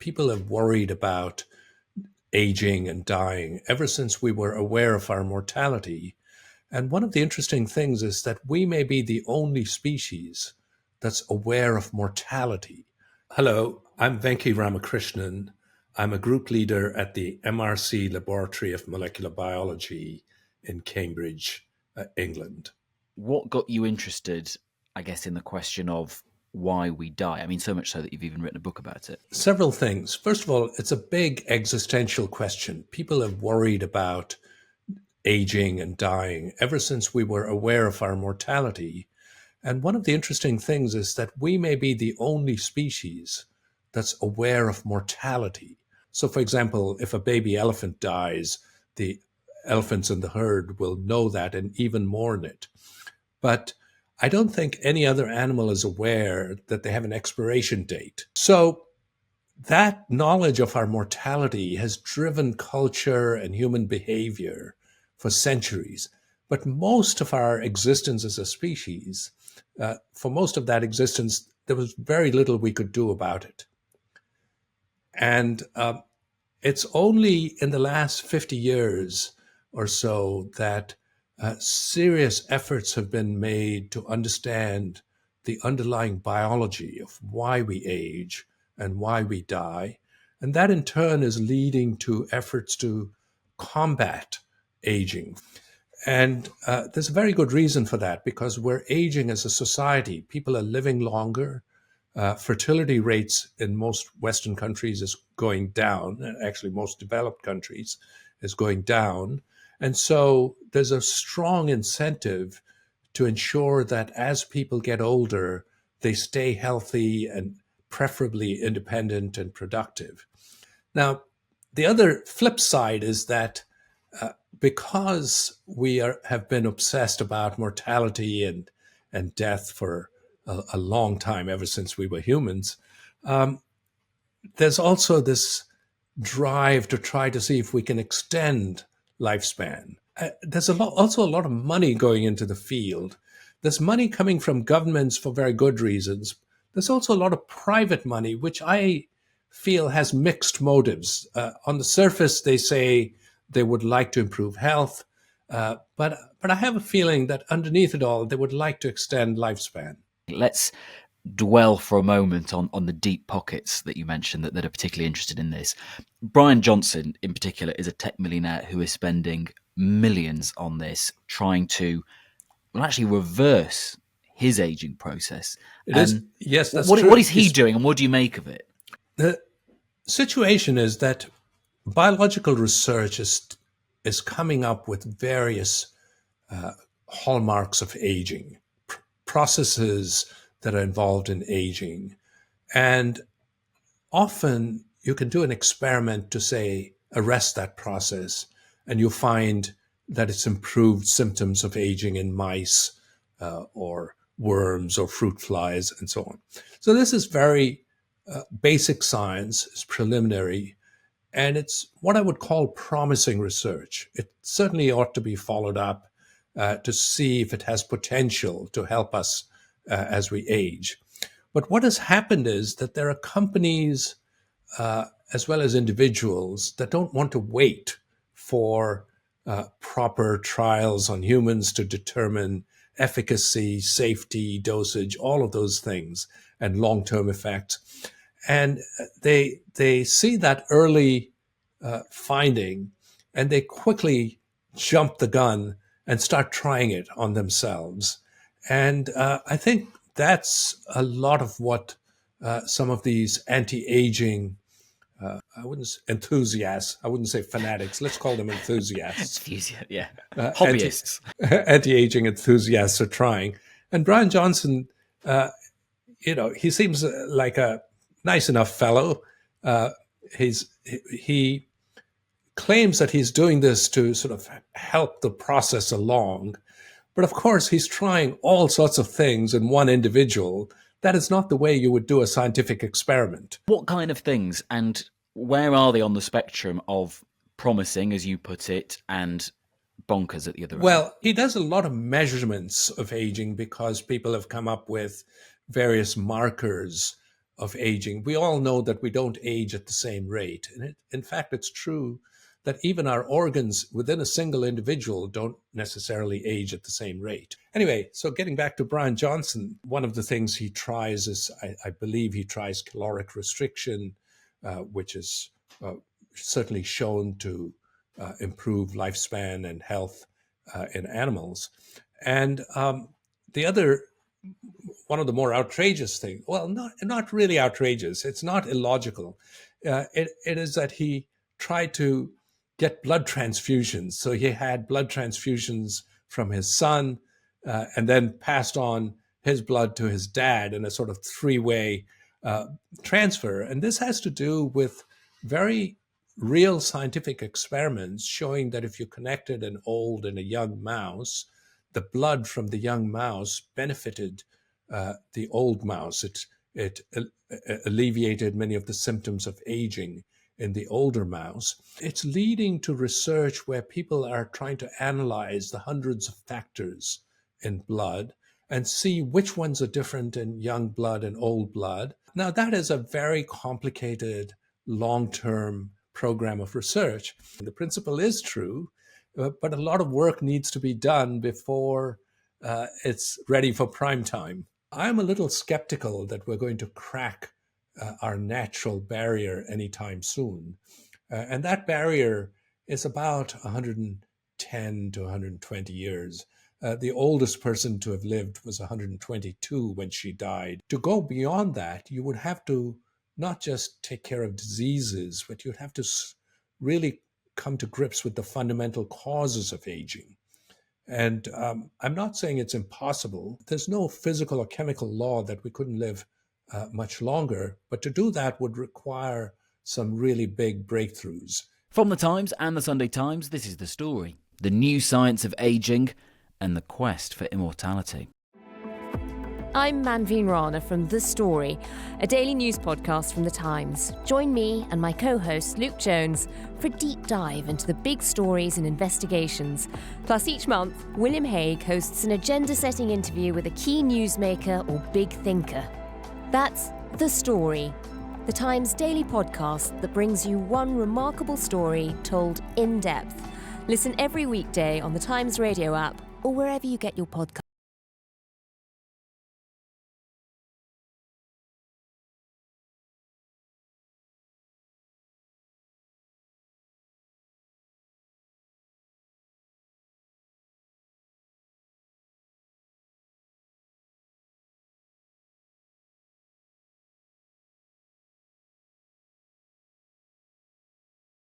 people have worried about aging and dying ever since we were aware of our mortality. And one of the interesting things is that we may be the only species that's aware of mortality. Hello, I'm Venki Ramakrishnan. I'm a group leader at the MRC Laboratory of Molecular Biology in Cambridge, England. What got you interested, I guess, in the question of why we die? I mean, so much so that you've even written a book about it. Several things. First of all, it's a big existential question. People have worried about aging and dying ever since we were aware of our mortality. And one of the interesting things is that we may be the only species that's aware of mortality. So, for example, if a baby elephant dies, the elephants in the herd will know that and even mourn it. But I don't think any other animal is aware that they have an expiration date. So that knowledge of our mortality has driven culture and human behavior for centuries. But most of our existence as a species, for most of that existence, there was very little we could do about it. And it's only in the last 50 years or so that serious efforts have been made to understand the underlying biology of why we age and why we die. And that in turn is leading to efforts to combat aging. And there's a very good reason for that, because we're aging as a society. People are living longer. Fertility rates in most Western countries is going down. Actually, most developed countries is going down. And so there's a strong incentive to ensure that as people get older, they stay healthy and preferably independent and productive. Now, the other flip side is that because we have been obsessed about mortality and death for a long time, ever since we were humans, there's also this drive to try to see if we can extend lifespan. There's also a lot of money going into the field. There's money coming from governments for very good reasons. There's also a lot of private money, which I feel has mixed motives. On the surface, they say they would like to improve health, but I have a feeling that underneath it all, they would like to extend lifespan. Let's dwell for a moment on the deep pockets that you mentioned that are particularly interested in this. Bryan Johnson, in particular, is a tech millionaire who is spending millions on this, trying to actually reverse his aging process. Yes, that's true. What is he doing, and what do you make of it? The situation is that biological research is coming up with various hallmarks of aging, processes that are involved in aging. And often you can do an experiment to, say, arrest that process, and you find that it's improved symptoms of aging in mice or worms or fruit flies and so on. So this is very basic science, it's preliminary, and it's what I would call promising research. It certainly ought to be followed up to see if it has potential to help us as we age. But what has happened is that there are companies as well as individuals that don't want to wait for proper trials on humans to determine efficacy, safety, dosage, all of those things, and long-term effects. And they see that early finding, and they quickly jump the gun and start trying it on themselves. And I think that's a lot of what some of these anti-aging enthusiasts, I wouldn't say fanatics, let's call them enthusiasts. Yeah. Hobbyists. Anti-aging enthusiasts are trying. And Bryan Johnson, he seems like a nice enough fellow. He claims that he's doing this to sort of help the process along. But of course, he's trying all sorts of things in one individual. That is not the way you would do a scientific experiment. What kind of things, and where are they on the spectrum of promising, as you put it, and bonkers at the other end? Well, he does a lot of measurements of aging because people have come up with various markers of aging. We all know that we don't age at the same rate. And in fact, it's true that even our organs within a single individual don't necessarily age at the same rate. Anyway, so getting back to Bryan Johnson, one of the things he tries is, I believe he tries caloric restriction, which is certainly shown to improve lifespan and health in animals. And the other, one of the more outrageous things, well, not really outrageous, it's not illogical, it is that he tried to get blood transfusions. So he had blood transfusions from his son and then passed on his blood to his dad in a sort of three-way transfer. And this has to do with very real scientific experiments showing that if you connected an old and a young mouse, the blood from the young mouse benefited the old mouse. It alleviated many of the symptoms of aging in the older mouse. It's leading to research where people are trying to analyze the hundreds of factors in blood and see which ones are different in young blood and old blood. Now, that is a very complicated, long-term program of research. The principle is true, but a lot of work needs to be done before it's ready for prime time. I'm a little skeptical that we're going to crack our natural barrier anytime soon. And that barrier is about 110 to 120 years. The oldest person to have lived was 122 when she died. To go beyond that, you would have to not just take care of diseases, but you'd have to really come to grips with the fundamental causes of aging. And I'm not saying it's impossible. There's no physical or chemical law that we couldn't live much longer, but to do that would require some really big breakthroughs. From the Times and the Sunday Times, this is The Story, the new science of ageing and the quest for immortality. I'm Manveen Rana from The Story, a daily news podcast from The Times. Join me and my co-host Luke Jones for a deep dive into the big stories and investigations. Plus, each month, William Hague hosts an agenda-setting interview with a key newsmaker or big thinker. That's The Story, The Times daily podcast that brings you one remarkable story told in depth. Listen every weekday on The Times radio app or wherever you get your podcast.